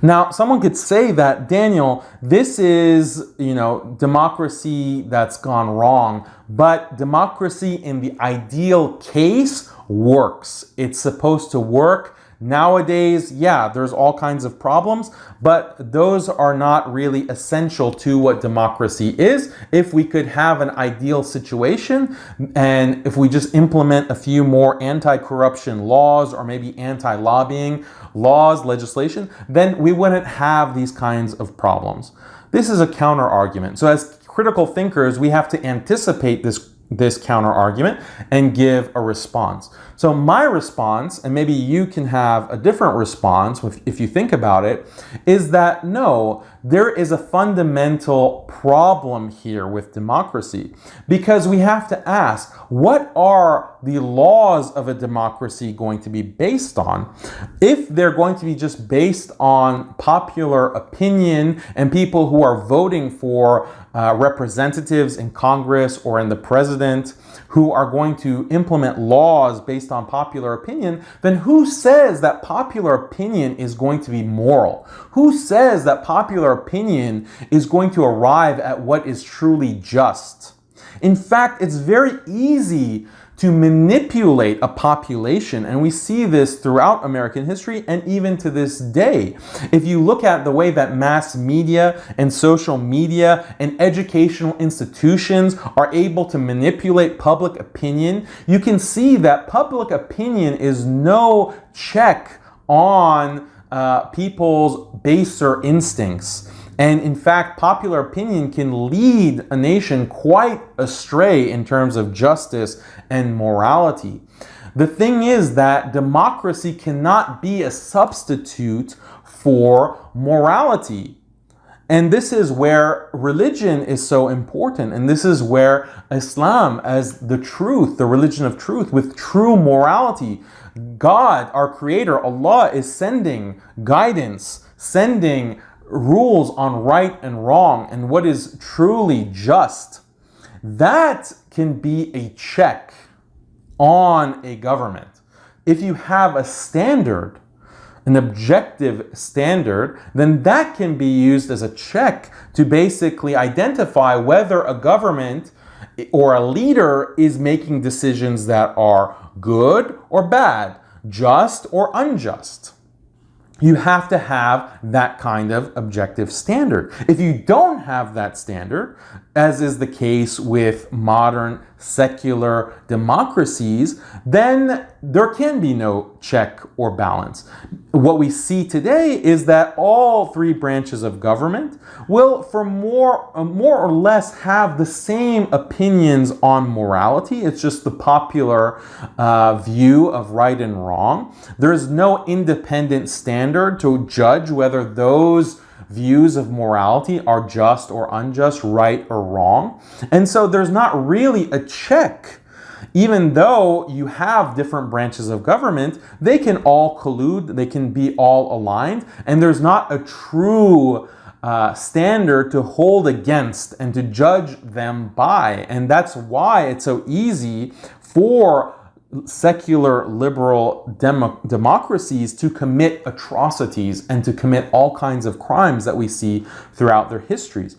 Now, someone could say that, Daniel, this is, democracy that's gone wrong, but democracy in the ideal case works. It's supposed to work. Nowadays, yeah, there's all kinds of problems, but those are not really essential to what democracy is. If we could have an ideal situation, and if we just implement a few more anti-corruption laws or maybe anti-lobbying laws, legislation, then we wouldn't have these kinds of problems. This is a counter argument. So as critical thinkers, we have to anticipate this counter argument and give a response. So my response, and maybe you can have a different response if you think about it, is that no, there is a fundamental problem here with democracy, because we have to ask, what are the laws of a democracy going to be based on? If they're going to be just based on popular opinion and people who are voting for representatives in Congress or in the president who are going to implement laws based on popular opinion, then who says that popular opinion is going to be moral? Who says that popular opinion is going to arrive at what is truly just? In fact, it's very easy to manipulate a population, and we see this throughout American history and even to this day. If you look at the way that mass media and social media and educational institutions are able to manipulate public opinion, you can see that public opinion is no check on people's baser instincts. And in fact, popular opinion can lead a nation quite astray in terms of justice and morality. The thing is that democracy cannot be a substitute for morality. And this is where religion is so important. And this is where Islam, as the truth, the religion of truth, with true morality, God, our creator, Allah, is sending guidance, sending rules on right and wrong and what is truly just. That can be a check on a government. If you have a standard, an objective standard, then that can be used as a check to basically identify whether a government or a leader is making decisions that are good or bad, just or unjust. You have to have that kind of objective standard. If you don't have that standard, as is the case with modern secular democracies, then there can be no check or balance. What we see today is that all three branches of government will, for more or less, have the same opinions on morality. It's just the popular view of right and wrong. There is no independent standard to judge whether those views of morality are just or unjust, right or wrong. And so there's not really a check. Even though you have different branches of government, they can all collude, they can be all aligned, and there's not a true standard to hold against and to judge them by. And that's why it's so easy for secular liberal democracies to commit atrocities and to commit all kinds of crimes that we see throughout their histories.